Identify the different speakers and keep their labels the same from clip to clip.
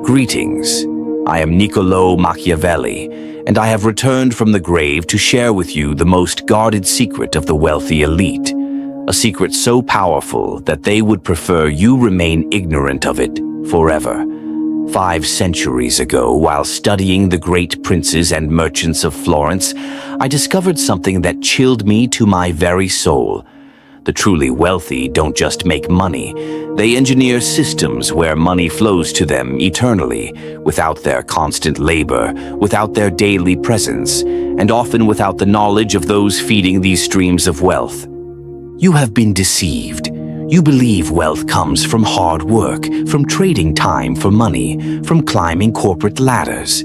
Speaker 1: Greetings. I am Niccolò Machiavelli, and I have returned from the grave to share with you the most guarded secret of the wealthy elite, a secret so powerful that they would prefer you remain ignorant of it forever. 5 centuries ago, while studying the great princes and merchants of Florence, I discovered something that chilled me to my very soul. The truly wealthy don't just make money. They engineer systems where money flows to them eternally, without their constant labor, without their daily presence, and often without the knowledge of those feeding these streams of wealth. You have been deceived. You believe wealth comes from hard work, from trading time for money, from climbing corporate ladders.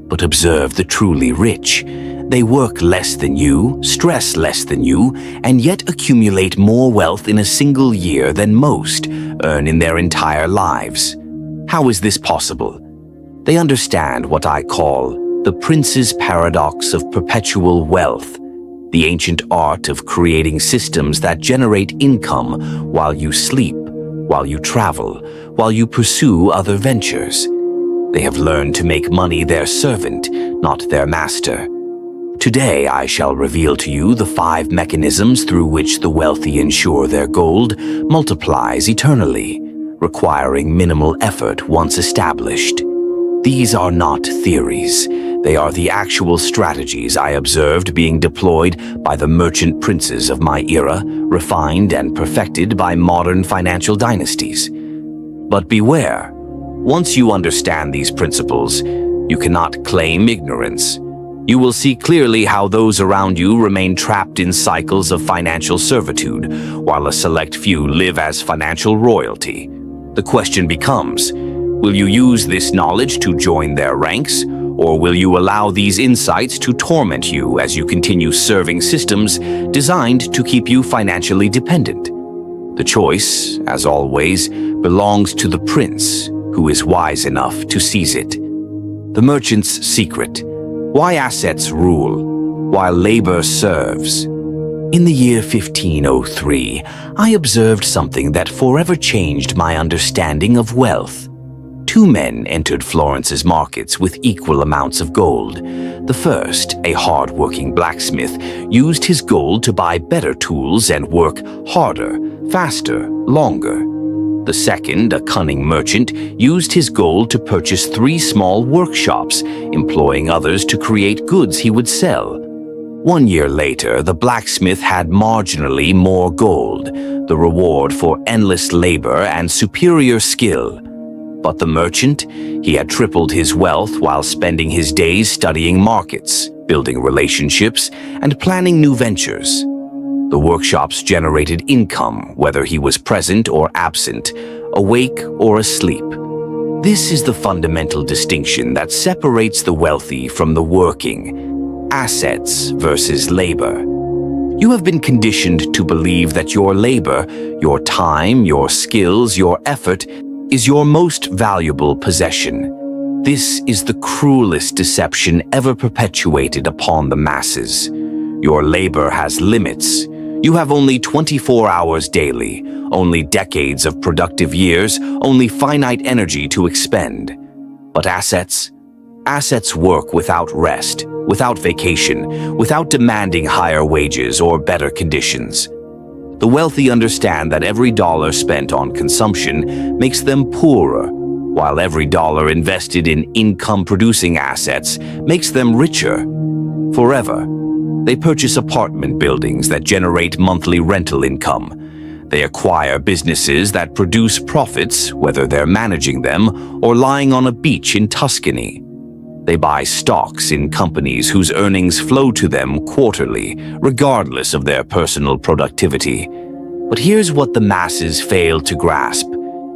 Speaker 1: But observe the truly rich. They work less than you, stress less than you, and yet accumulate more wealth in a single year than most earn in their entire lives. How is this possible? They understand what I call the prince's paradox of perpetual wealth, the ancient art of creating systems that generate income while you sleep, while you travel, while you pursue other ventures. They have learned to make money their servant, not their master. Today I shall reveal to you the 5 mechanisms through which the wealthy ensure their gold multiplies eternally, requiring minimal effort once established. These are not theories. They are the actual strategies I observed being deployed by the merchant princes of my era, refined and perfected by modern financial dynasties. But beware, once you understand these principles, you cannot claim ignorance. You will see clearly how those around you remain trapped in cycles of financial servitude, while a select few live as financial royalty. The question becomes, will you use this knowledge to join their ranks, or will you allow these insights to torment you as you continue serving systems designed to keep you financially dependent? The choice, as always, belongs to the prince, who is wise enough to seize it. The merchant's secret. Why assets rule, while labor serves. In the year 1503, I observed something that forever changed my understanding of wealth. 2 men entered Florence's markets with equal amounts of gold. The first, a hard-working blacksmith, used his gold to buy better tools and work harder, faster, longer. The second, a cunning merchant, used his gold to purchase 3 small workshops, employing others to create goods he would sell. 1 year later, the blacksmith had marginally more gold, the reward for endless labor and superior skill. But the merchant, he had tripled his wealth while spending his days studying markets, building relationships, and planning new ventures. The workshops generated income, whether he was present or absent, awake or asleep. This is the fundamental distinction that separates the wealthy from the working, assets versus labor. You have been conditioned to believe that your labor, your time, your skills, your effort, is your most valuable possession. This is the cruelest deception ever perpetuated upon the masses. Your labor has limits. You have only 24 hours daily, only decades of productive years, only finite energy to expend. But assets? Assets work without rest, without vacation, without demanding higher wages or better conditions. The wealthy understand that every dollar spent on consumption makes them poorer, while every dollar invested in income-producing assets makes them richer forever. They purchase apartment buildings that generate monthly rental income. They acquire businesses that produce profits, whether they're managing them or lying on a beach in Tuscany. They buy stocks in companies whose earnings flow to them quarterly, regardless of their personal productivity. But here's what the masses fail to grasp.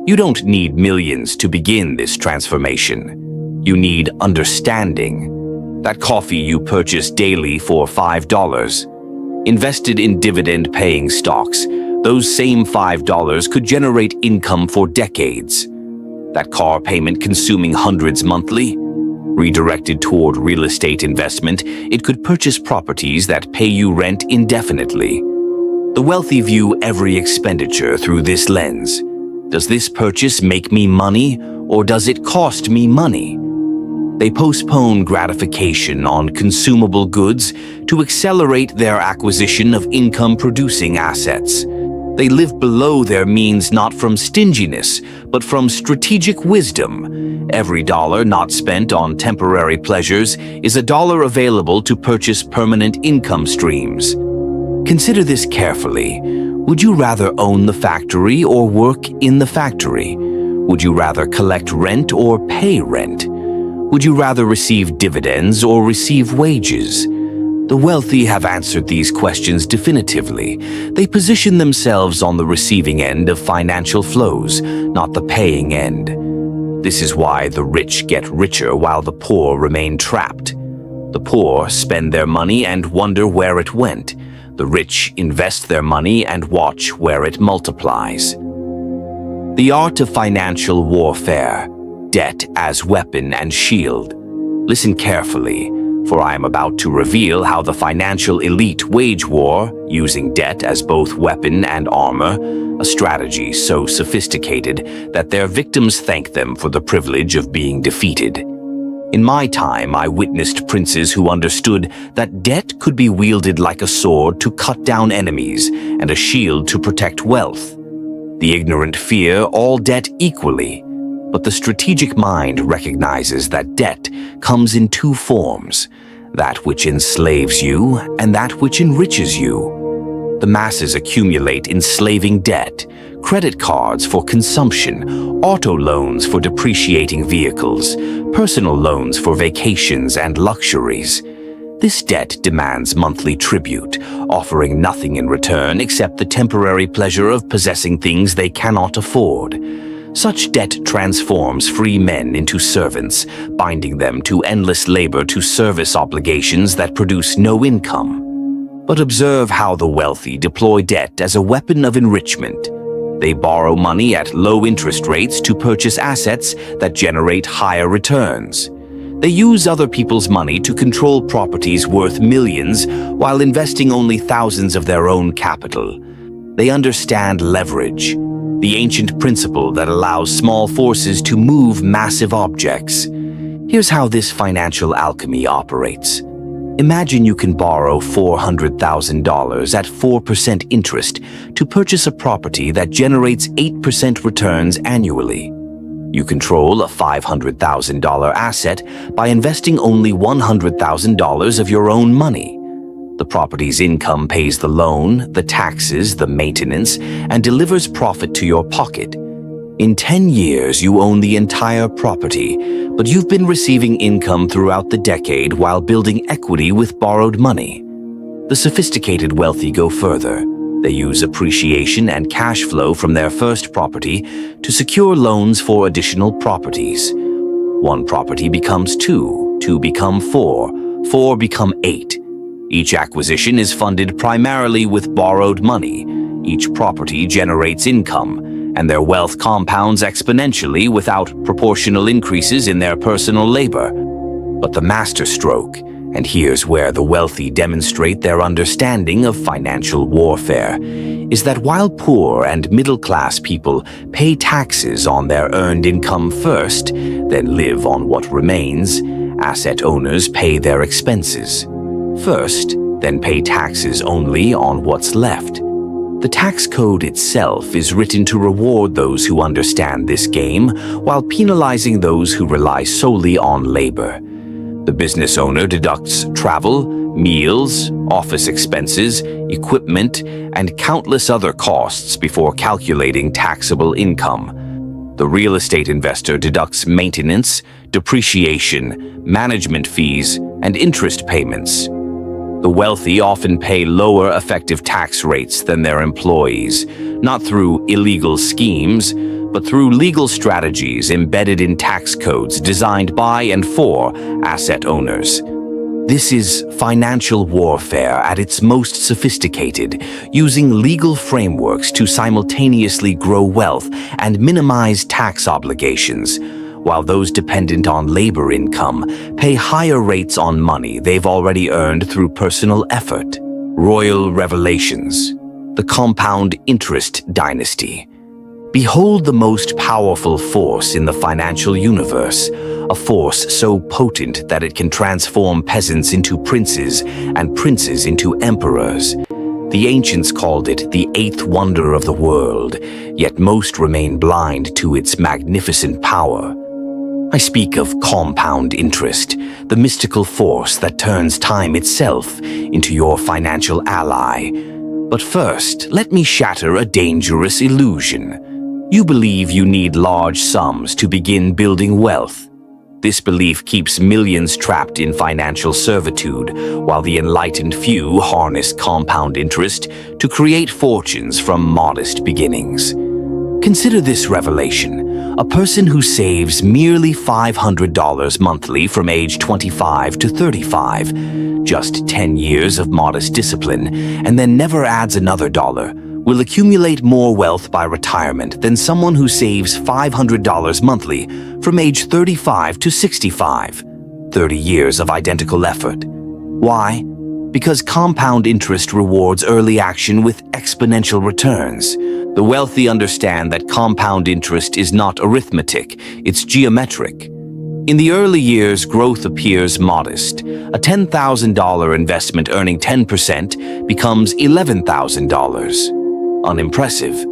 Speaker 1: You don't need millions to begin this transformation. You need understanding. That coffee you purchase daily for $5, invested in dividend-paying stocks, those same $5 could generate income for decades. That car payment consuming hundreds monthly, redirected toward real estate investment, it could purchase properties that pay you rent indefinitely. The wealthy view every expenditure through this lens. Does this purchase make me money, or does it cost me money? They postpone gratification on consumable goods to accelerate their acquisition of income-producing assets. They live below their means not from stinginess, but from strategic wisdom. Every dollar not spent on temporary pleasures is a dollar available to purchase permanent income streams. Consider this carefully. Would you rather own the factory or work in the factory? Would you rather collect rent or pay rent? Would you rather receive dividends or receive wages? The wealthy have answered these questions definitively. They position themselves on the receiving end of financial flows, not the paying end. This is why the rich get richer while the poor remain trapped. The poor spend their money and wonder where it went. The rich invest their money and watch where it multiplies. The art of financial warfare. Debt as weapon and shield. Listen carefully, for I am about to reveal how the financial elite wage war, using debt as both weapon and armor, a strategy so sophisticated that their victims thank them for the privilege of being defeated. In my time, I witnessed princes who understood that debt could be wielded like a sword to cut down enemies and a shield to protect wealth. The ignorant fear all debt equally, but the strategic mind recognizes that debt comes in two forms, that which enslaves you and that which enriches you. The masses accumulate enslaving debt, credit cards for consumption, auto loans for depreciating vehicles, personal loans for vacations and luxuries. This debt demands monthly tribute, offering nothing in return except the temporary pleasure of possessing things they cannot afford. Such debt transforms free men into servants, binding them to endless labor to service obligations that produce no income. But observe how the wealthy deploy debt as a weapon of enrichment. They borrow money at low interest rates to purchase assets that generate higher returns. They use other people's money to control properties worth millions while investing only thousands of their own capital. They understand leverage, the ancient principle that allows small forces to move massive objects. Here's how this financial alchemy operates. Imagine you can borrow $400,000 at 4% interest to purchase a property that generates 8% returns annually. You control a $500,000 asset by investing only $100,000 of your own money. The property's income pays the loan, the taxes, the maintenance, and delivers profit to your pocket. In 10 years, you own the entire property, but you've been receiving income throughout the decade while building equity with borrowed money. The sophisticated wealthy go further. They use appreciation and cash flow from their first property to secure loans for additional properties. One property becomes two become four become 8. Each acquisition is funded primarily with borrowed money. Each property generates income, and their wealth compounds exponentially without proportional increases in their personal labor. But the masterstroke, and here's where the wealthy demonstrate their understanding of financial warfare, is that while poor and middle-class people pay taxes on their earned income first, then live on what remains, asset owners pay their expenses first, then pay taxes only on what's left. The tax code itself is written to reward those who understand this game while penalizing those who rely solely on labor. The business owner deducts travel, meals, office expenses, equipment, and countless other costs before calculating taxable income. The real estate investor deducts maintenance, depreciation, management fees, and interest payments. The wealthy often pay lower effective tax rates than their employees, not through illegal schemes, but through legal strategies embedded in tax codes designed by and for asset owners. This is financial warfare at its most sophisticated, using legal frameworks to simultaneously grow wealth and minimize tax obligations, while those dependent on labor income pay higher rates on money they've already earned through personal effort. Royal Revelations, the compound interest dynasty. Behold the most powerful force in the financial universe, a force so potent that it can transform peasants into princes and princes into emperors. The ancients called it the eighth wonder of the world, yet most remain blind to its magnificent power. I speak of compound interest, the mystical force that turns time itself into your financial ally. But first, let me shatter a dangerous illusion. You believe you need large sums to begin building wealth. This belief keeps millions trapped in financial servitude, while the enlightened few harness compound interest to create fortunes from modest beginnings. Consider this revelation: a person who saves merely $500 monthly from age 25 to 35, just 10 years of modest discipline, and then never adds another dollar, will accumulate more wealth by retirement than someone who saves $500 monthly from age 35 to 65, 30 years of identical effort. Why? Because compound interest rewards early action with exponential returns. The wealthy understand that compound interest is not arithmetic, it's geometric. In the early years, growth appears modest. A $10,000 investment earning 10% becomes $11,000. Unimpressive.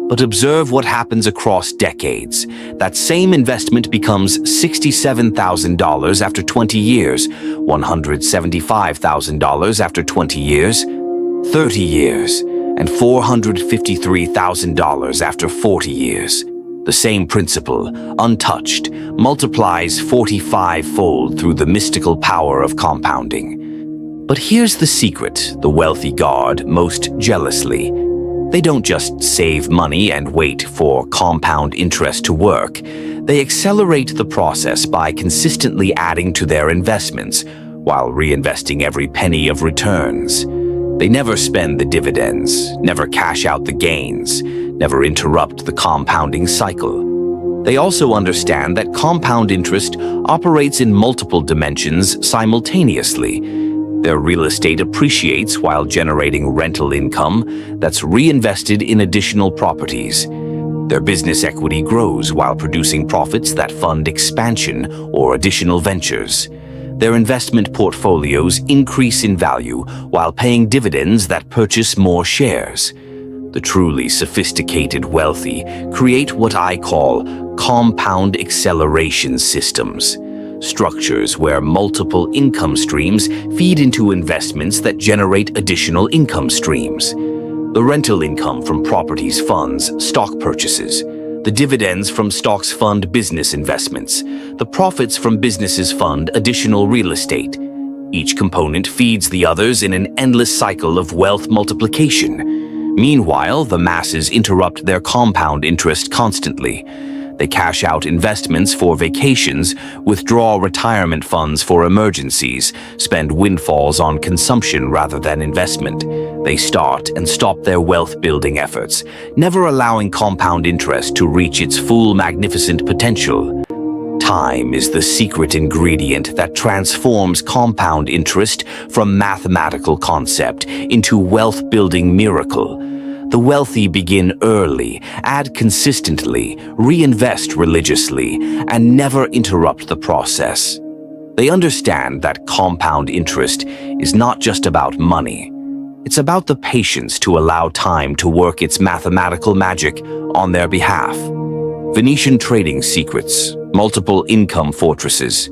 Speaker 1: But observe what happens across decades. That same investment becomes $67,000 after 20 years, $175,000 after 20 years, 30 years, and $453,000 after 40 years. The same principle, untouched, multiplies 45-fold through the mystical power of compounding. But here's the secret the wealthy guard most jealously. They don't just save money and wait for compound interest to work. They accelerate the process by consistently adding to their investments while reinvesting every penny of returns. They never spend the dividends, never cash out the gains, never interrupt the compounding cycle. They also understand that compound interest operates in multiple dimensions simultaneously. Their real estate appreciates while generating rental income that's reinvested in additional properties. Their business equity grows while producing profits that fund expansion or additional ventures. Their investment portfolios increase in value while paying dividends that purchase more shares. The truly sophisticated wealthy create what I call compound acceleration systems. Structures where multiple income streams feed into investments that generate additional income streams. The rental income from properties funds stock purchases. The dividends from stocks fund business investments. The profits from businesses fund additional real estate. Each component feeds the others in an endless cycle of wealth multiplication. Meanwhile, the masses interrupt their compound interest constantly. They cash out investments for vacations, withdraw retirement funds for emergencies, spend windfalls on consumption rather than investment. They start and stop their wealth-building efforts, never allowing compound interest to reach its full magnificent potential. Time is the secret ingredient that transforms compound interest from mathematical concept into wealth-building miracle. The wealthy begin early, add consistently, reinvest religiously, and never interrupt the process. They understand that compound interest is not just about money. It's about the patience to allow time to work its mathematical magic on their behalf. Venetian trading secrets, multiple income fortresses.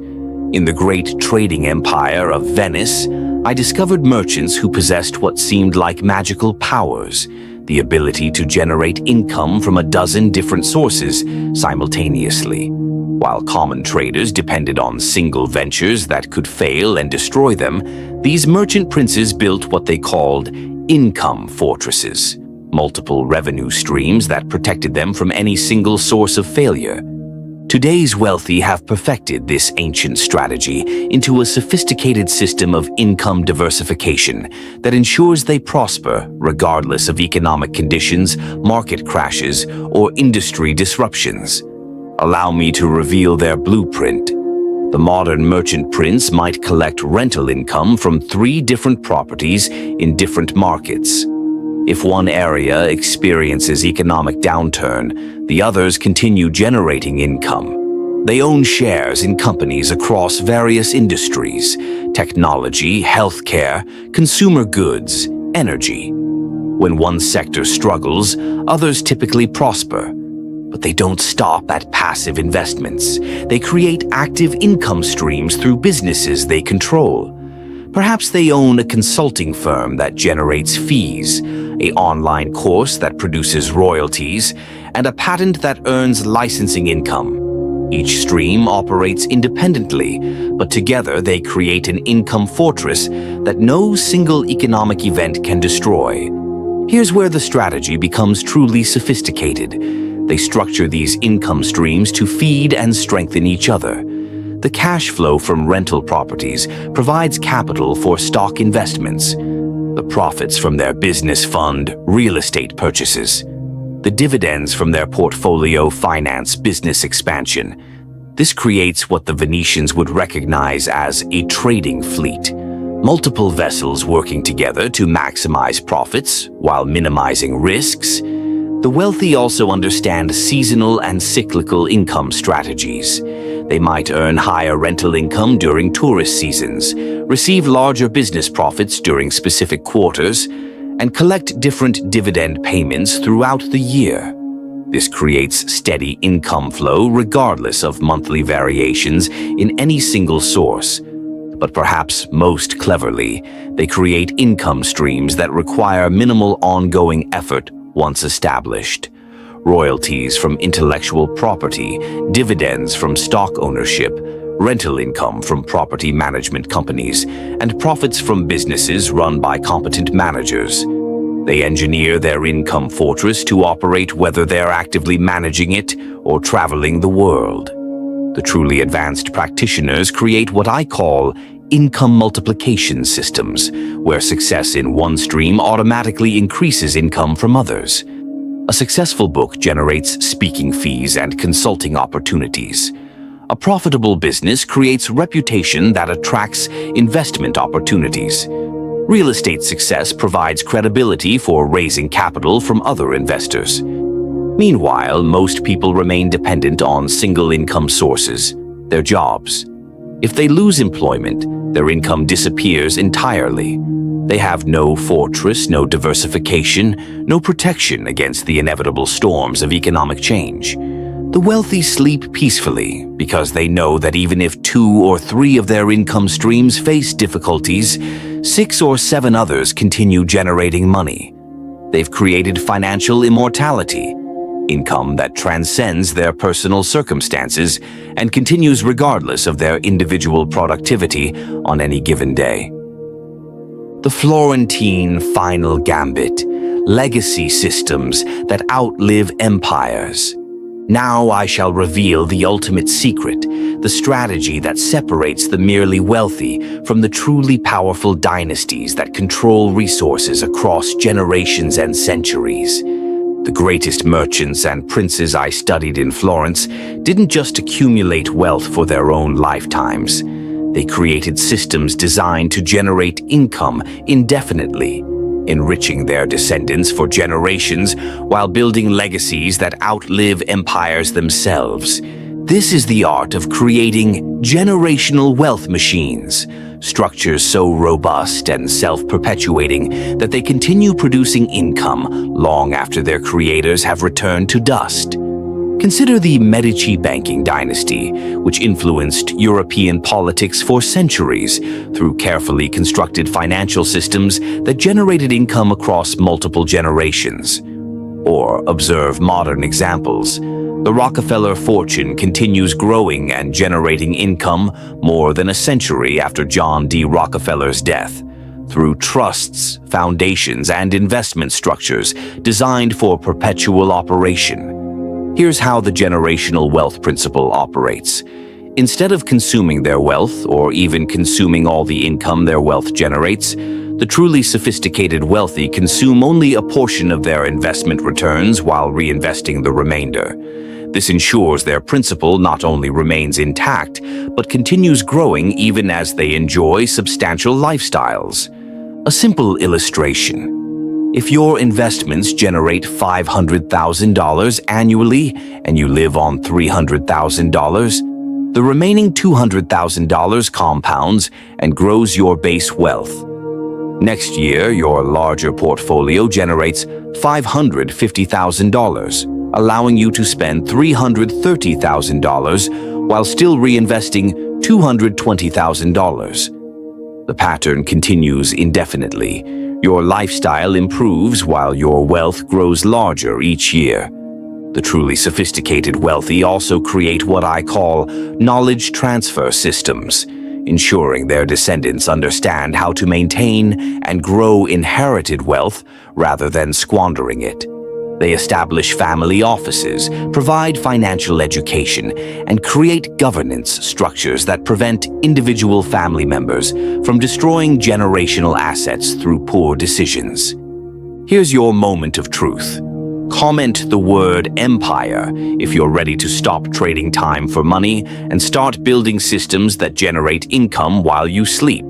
Speaker 1: In the great trading empire of Venice, I discovered merchants who possessed what seemed like magical powers, the ability to generate income from a dozen different sources simultaneously. While common traders depended on single ventures that could fail and destroy them, these merchant princes built what they called income fortresses, multiple revenue streams that protected them from any single source of failure. Today's wealthy have perfected this ancient strategy into a sophisticated system of income diversification that ensures they prosper regardless of economic conditions, market crashes, or industry disruptions. Allow me to reveal their blueprint. The modern merchant prince might collect rental income from 3 different properties in different markets. If one area experiences economic downturn, the others continue generating income. They own shares in companies across various industries: technology, healthcare, consumer goods, energy. When one sector struggles, others typically prosper. But they don't stop at passive investments. They create active income streams through businesses they control. Perhaps they own a consulting firm that generates fees, an online course that produces royalties, and a patent that earns licensing income. Each stream operates independently, but together they create an income fortress that no single economic event can destroy. Here's where the strategy becomes truly sophisticated. They structure these income streams to feed and strengthen each other. The cash flow from rental properties provides capital for stock investments. The profits from their business fund real estate purchases. The dividends from their portfolio finance business expansion. This creates what the Venetians would recognize as a trading fleet. Multiple vessels working together to maximize profits while minimizing risks. The wealthy also understand seasonal and cyclical income strategies. They might earn higher rental income during tourist seasons, receive larger business profits during specific quarters, and collect different dividend payments throughout the year. This creates steady income flow regardless of monthly variations in any single source. But perhaps most cleverly, they create income streams that require minimal ongoing effort once established. Royalties from intellectual property, dividends from stock ownership, rental income from property management companies, and profits from businesses run by competent managers. They engineer their income fortress to operate whether they're actively managing it or traveling the world. The truly advanced practitioners create what I call income multiplication systems, where success in one stream automatically increases income from others. A successful book generates speaking fees and consulting opportunities. A profitable business creates reputation that attracts investment opportunities. Real estate success provides credibility for raising capital from other investors. Meanwhile, most people remain dependent on single income sources, their jobs. If they lose employment, their income disappears entirely. They have no fortress, no diversification, no protection against the inevitable storms of economic change. The wealthy sleep peacefully because they know that even if 2 or 3 of their income streams face difficulties, 6 or 7 others continue generating money. They've created financial immortality, income that transcends their personal circumstances and continues regardless of their individual productivity on any given day. The Florentine final gambit, legacy systems that outlive empires. Now I shall reveal the ultimate secret, the strategy that separates the merely wealthy from the truly powerful dynasties that control resources across generations and centuries. The greatest merchants and princes I studied in Florence didn't just accumulate wealth for their own lifetimes. They created systems designed to generate income indefinitely, enriching their descendants for generations while building legacies that outlive empires themselves. This is the art of creating generational wealth machines, structures so robust and self-perpetuating that they continue producing income long after their creators have returned to dust. Consider the Medici banking dynasty, which influenced European politics for centuries through carefully constructed financial systems that generated income across multiple generations. Or observe modern examples. The Rockefeller fortune continues growing and generating income more than a century after John D. Rockefeller's death, through trusts, foundations, and investment structures designed for perpetual operation. Here's how the generational wealth principle operates. Instead of consuming their wealth, or even consuming all the income their wealth generates, the truly sophisticated wealthy consume only a portion of their investment returns while reinvesting the remainder. This ensures their principal not only remains intact, but continues growing even as they enjoy substantial lifestyles. A simple illustration. If your investments generate $500,000 annually and you live on $300,000, the remaining $200,000 compounds and grows your base wealth. Next year, your larger portfolio generates $550,000, allowing you to spend $330,000 while still reinvesting $220,000. The pattern continues indefinitely. Your lifestyle improves while your wealth grows larger each year. The truly sophisticated wealthy also create what I call knowledge transfer systems, ensuring their descendants understand how to maintain and grow inherited wealth rather than squandering it. They establish family offices, provide financial education, and create governance structures that prevent individual family members from destroying generational assets through poor decisions. Here's your moment of truth. Comment the word empire if you're ready to stop trading time for money and start building systems that generate income while you sleep.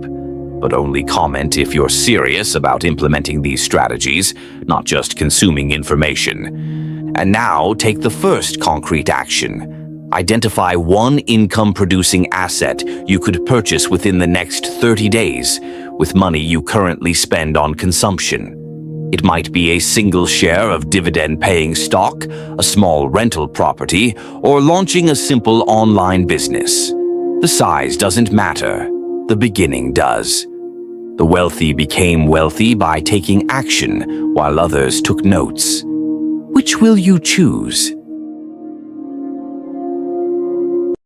Speaker 1: But only comment if you're serious about implementing these strategies, not just consuming information. And now, take the first concrete action. Identify one income-producing asset you could purchase within the next 30 days with money you currently spend on consumption. It might be a single share of dividend-paying stock, a small rental property, or launching a simple online business. The size doesn't matter. The beginning does. The wealthy became wealthy by taking action, while others took notes. Which will you choose?